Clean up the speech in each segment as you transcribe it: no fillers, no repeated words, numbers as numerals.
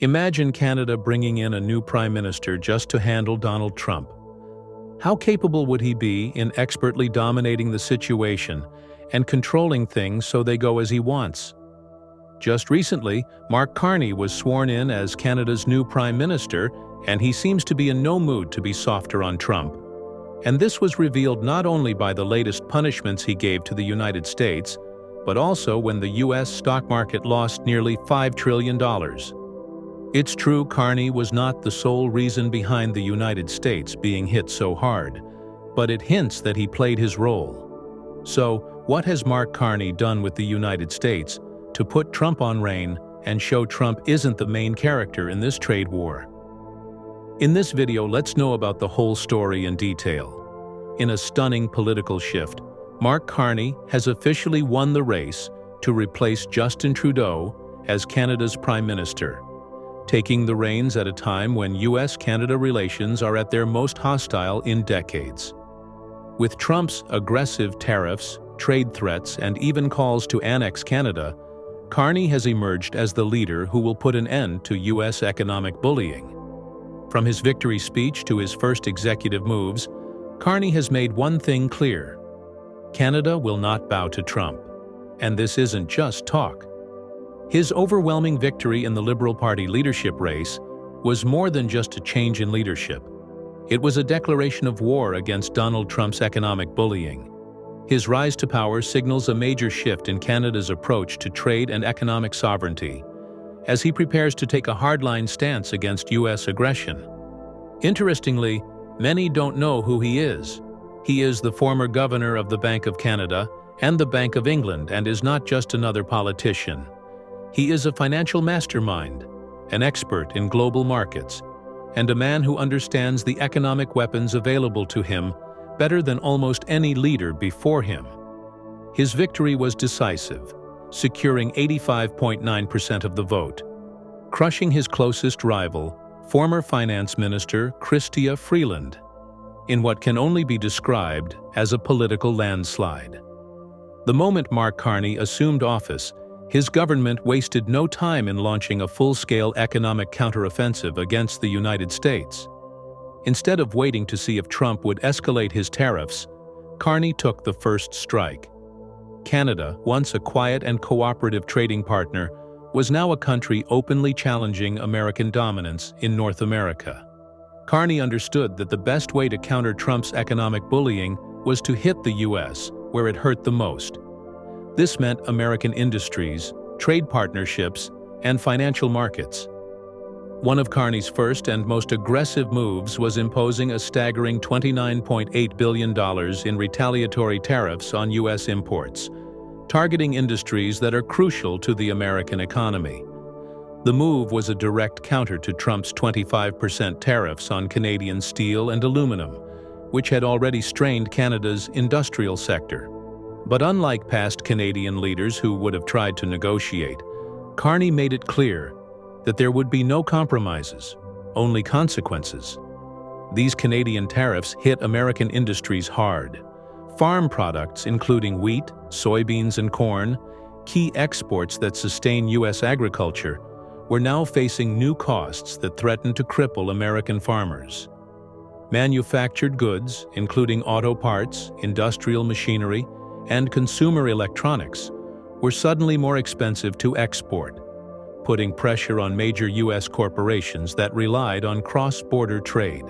Imagine Canada bringing in a new prime minister just to handle Donald Trump. How capable would he be in expertly dominating the situation and controlling things so they go as he wants? Just recently, Mark Carney was sworn in as Canada's new prime minister, and he seems to be in no mood to be softer on Trump. And this was revealed not only by the latest punishments he gave to the United States, but also when the U.S. stock market lost nearly $5 trillion. It's true Carney was not the sole reason behind the United States being hit so hard, but it hints that he played his role. So, what has Mark Carney done with the United States to put Trump on rein and show Trump isn't the main character in this trade war? In this video, let's know about the whole story in detail. In a stunning political shift, Mark Carney has officially won the race to replace Justin Trudeau as Canada's Prime Minister, taking the reins at a time when US-Canada relations are at their most hostile in decades. With Trump's aggressive tariffs, trade threats, and even calls to annex Canada, Carney has emerged as the leader who will put an end to US economic bullying. From his victory speech to his first executive moves, Carney has made one thing clear: Canada will not bow to Trump. And this isn't just talk. His overwhelming victory in the Liberal Party leadership race was more than just a change in leadership. It was a declaration of war against Donald Trump's economic bullying. His rise to power signals a major shift in Canada's approach to trade and economic sovereignty, as he prepares to take a hardline stance against U.S. aggression. Interestingly, many don't know who he is. He is the former governor of the Bank of Canada and the Bank of England, and is not just another politician. He is a financial mastermind, an expert in global markets, and a man who understands the economic weapons available to him better than almost any leader before him. His victory was decisive, securing 85.9% of the vote, crushing his closest rival, former Finance Minister Chrystia Freeland, in what can only be described as a political landslide. The moment Mark Carney assumed office, his government wasted no time in launching a full-scale economic counteroffensive against the United States. Instead of waiting to see if Trump would escalate his tariffs, Carney took the first strike. Canada, once a quiet and cooperative trading partner, was now a country openly challenging American dominance in North America. Carney understood that the best way to counter Trump's economic bullying was to hit the U.S. where it hurt the most. This meant American industries, trade partnerships, and financial markets. One of Carney's first and most aggressive moves was imposing a staggering $29.8 billion in retaliatory tariffs on U.S. imports, targeting industries that are crucial to the American economy. The move was a direct counter to Trump's 25% tariffs on Canadian steel and aluminum, which had already strained Canada's industrial sector. But unlike past Canadian leaders who would have tried to negotiate, Carney made it clear that there would be no compromises, only consequences. These Canadian tariffs hit American industries hard. Farm products, including wheat, soybeans, and corn, key exports that sustain U.S. agriculture, were now facing new costs that threatened to cripple American farmers. Manufactured goods, including auto parts, industrial machinery, and consumer electronics, were suddenly more expensive to export, putting pressure on major U.S. corporations that relied on cross-border trade.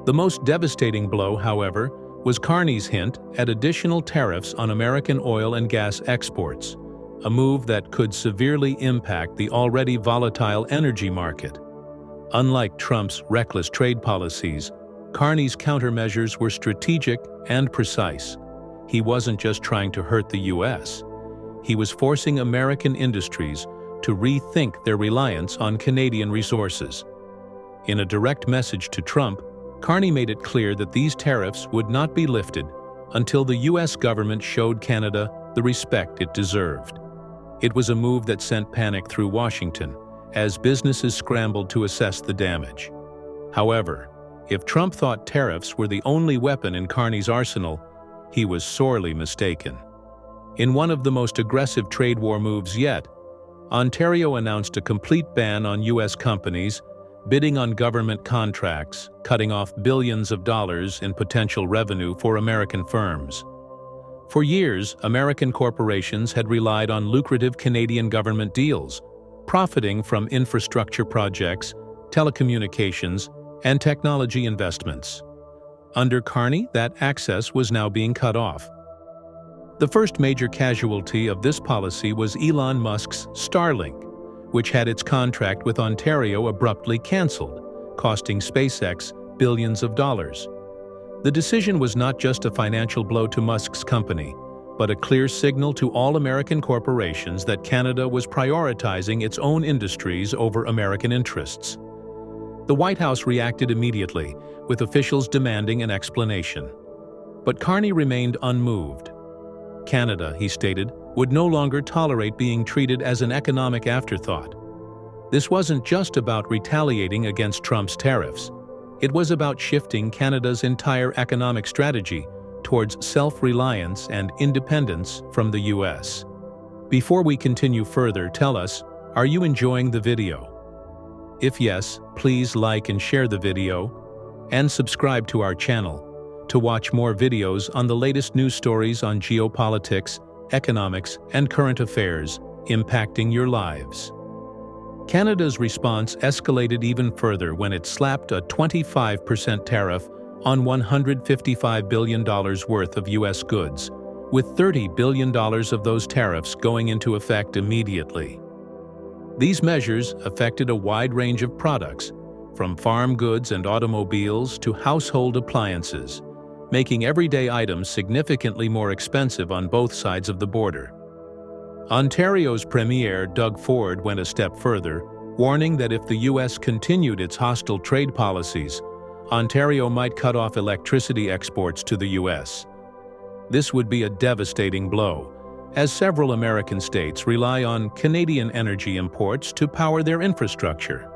The most devastating blow, however, was Carney's hint at additional tariffs on American oil and gas exports, a move that could severely impact the already volatile energy market. Unlike Trump's reckless trade policies, Carney's countermeasures were strategic and precise. He wasn't just trying to hurt the U.S. He was forcing American industries to rethink their reliance on Canadian resources. In a direct message to Trump, Carney made it clear that these tariffs would not be lifted until the U.S. government showed Canada the respect it deserved. It was a move that sent panic through Washington, as businesses scrambled to assess the damage. However, if Trump thought tariffs were the only weapon in Carney's arsenal, he was sorely mistaken. In one of the most aggressive trade war moves yet, Ontario announced a complete ban on U.S. companies bidding on government contracts, cutting off billions of dollars in potential revenue for American firms. For years, American corporations had relied on lucrative Canadian government deals, profiting from infrastructure projects, telecommunications, and technology investments. Under Carney, that access was now being cut off. The first major casualty of this policy was Elon Musk's Starlink, which had its contract with Ontario abruptly cancelled, costing SpaceX billions of dollars. The decision was not just a financial blow to Musk's company, but a clear signal to all American corporations that Canada was prioritizing its own industries over American interests. The White House reacted immediately, with officials demanding an explanation. But Carney remained unmoved. Canada, he stated, would no longer tolerate being treated as an economic afterthought. This wasn't just about retaliating against Trump's tariffs. It was about shifting Canada's entire economic strategy towards self-reliance and independence from the U.S. Before we continue further, tell us, are you enjoying the video? If yes, please like and share the video, and subscribe to our channel to watch more videos on the latest news stories on geopolitics, economics, and current affairs impacting your lives. Canada's response escalated even further when it slapped a 25% tariff on $155 billion worth of U.S. goods, with $30 billion of those tariffs going into effect immediately. These measures affected a wide range of products, from farm goods and automobiles to household appliances, making everyday items significantly more expensive on both sides of the border. Ontario's Premier Doug Ford went a step further, warning that if the U.S. continued its hostile trade policies, Ontario might cut off electricity exports to the U.S. This would be a devastating blow, as several American states rely on Canadian energy imports to power their infrastructure.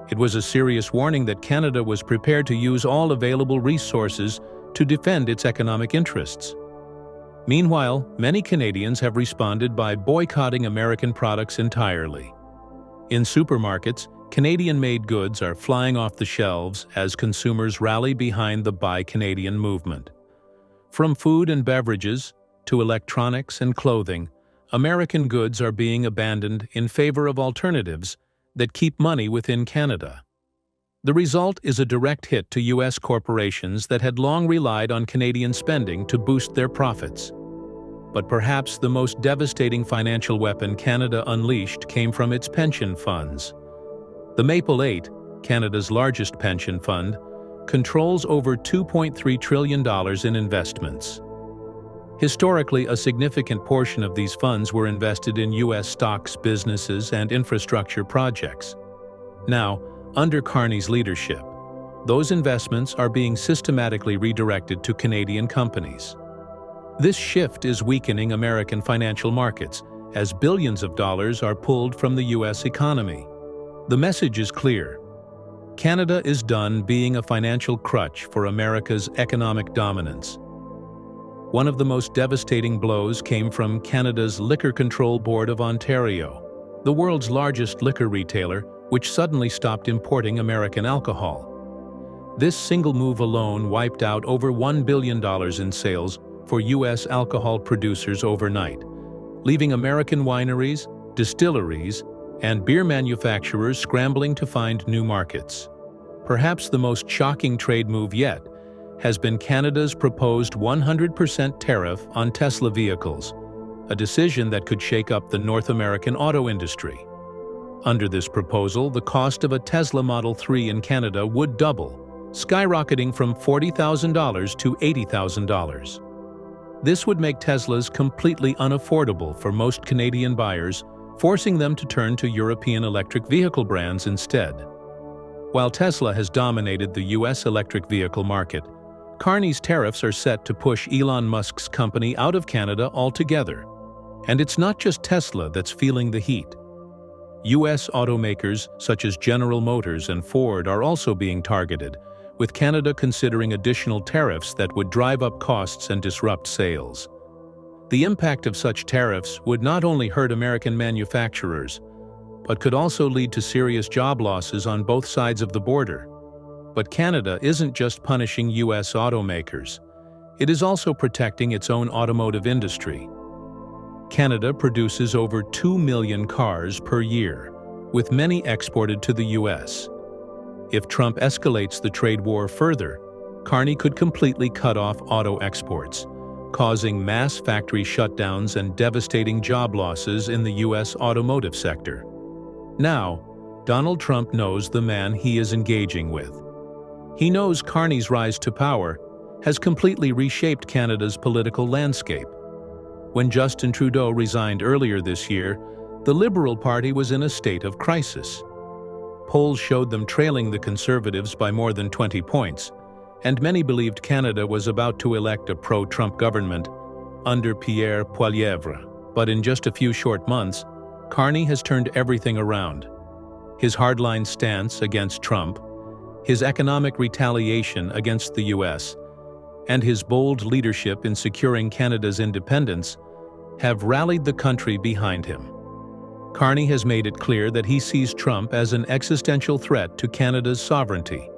It was a serious warning that Canada was prepared to use all available resources to defend its economic interests. Meanwhile, many Canadians have responded by boycotting American products entirely. In supermarkets, Canadian-made goods are flying off the shelves as consumers rally behind the Buy Canadian movement. From food and beverages to electronics and clothing, American goods are being abandoned in favor of alternatives that keep money within Canada. The result is a direct hit to U.S. corporations that had long relied on Canadian spending to boost their profits. But perhaps the most devastating financial weapon Canada unleashed came from its pension funds. The Maple 8, Canada's largest pension fund, controls over $2.3 trillion in investments. Historically, a significant portion of these funds were invested in U.S. stocks, businesses, and infrastructure projects. Now, under Carney's leadership, those investments are being systematically redirected to Canadian companies. This shift is weakening American financial markets, as billions of dollars are pulled from the U.S. economy. The message is clear. Canada is done being a financial crutch for America's economic dominance. One of the most devastating blows came from Canada's Liquor Control Board of Ontario, the world's largest liquor retailer, which suddenly stopped importing American alcohol. This single move alone wiped out over $1 billion in sales for U.S. alcohol producers overnight, leaving American wineries, distilleries, and beer manufacturers scrambling to find new markets. Perhaps the most shocking trade move yet has been Canada's proposed 100% tariff on Tesla vehicles, a decision that could shake up the North American auto industry. Under this proposal, the cost of a Tesla Model 3 in Canada would double, skyrocketing from $40,000 to $80,000. This would make Teslas completely unaffordable for most Canadian buyers, forcing them to turn to European electric vehicle brands instead. While Tesla has dominated the U.S. electric vehicle market, Carney's tariffs are set to push Elon Musk's company out of Canada altogether. And it's not just Tesla that's feeling the heat. U.S. automakers such as General Motors and Ford are also being targeted, with Canada considering additional tariffs that would drive up costs and disrupt sales. The impact of such tariffs would not only hurt American manufacturers, but could also lead to serious job losses on both sides of the border. But Canada isn't just punishing U.S. automakers. It is also protecting its own automotive industry. Canada produces over 2 million cars per year, with many exported to the U.S. If Trump escalates the trade war further, Carney could completely cut off auto exports, causing mass factory shutdowns and devastating job losses in the U.S. automotive sector. Now, Donald Trump knows the man he is engaging with. He knows Carney's rise to power has completely reshaped Canada's political landscape. When Justin Trudeau resigned earlier this year, the Liberal Party was in a state of crisis. Polls showed them trailing the Conservatives by more than 20 points, and many believed Canada was about to elect a pro-Trump government under Pierre Poilievre. But in just a few short months, Carney has turned everything around. His hardline stance against Trump, his economic retaliation against the U.S., and his bold leadership in securing Canada's independence have rallied the country behind him. Carney has made it clear that he sees Trump as an existential threat to Canada's sovereignty.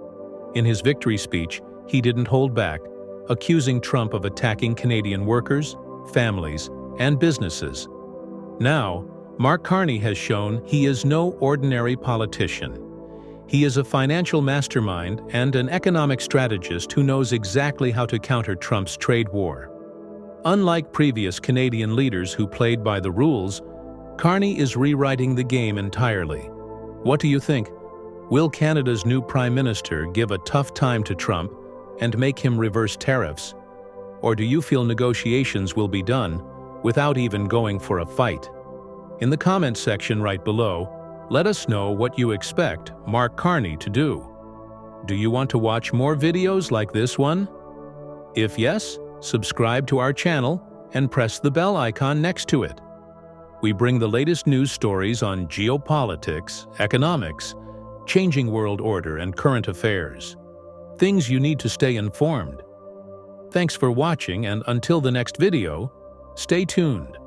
In his victory speech, he didn't hold back, accusing Trump of attacking Canadian workers, families, and businesses. Now, Mark Carney has shown he is no ordinary politician. He is a financial mastermind and an economic strategist who knows exactly how to counter Trump's trade war. Unlike previous Canadian leaders who played by the rules, Carney is rewriting the game entirely. What do you think? Will Canada's new Prime Minister give a tough time to Trump and make him reverse tariffs? Or do you feel negotiations will be done without even going for a fight? In the comments section right below, let us know what you expect Mark Carney to do. Do you want to watch more videos like this one? If yes, subscribe to our channel and press the bell icon next to it. We bring the latest news stories on geopolitics, economics, changing world order, and current affairs. Things you need to stay informed. Thanks for watching, and until the next video, stay tuned.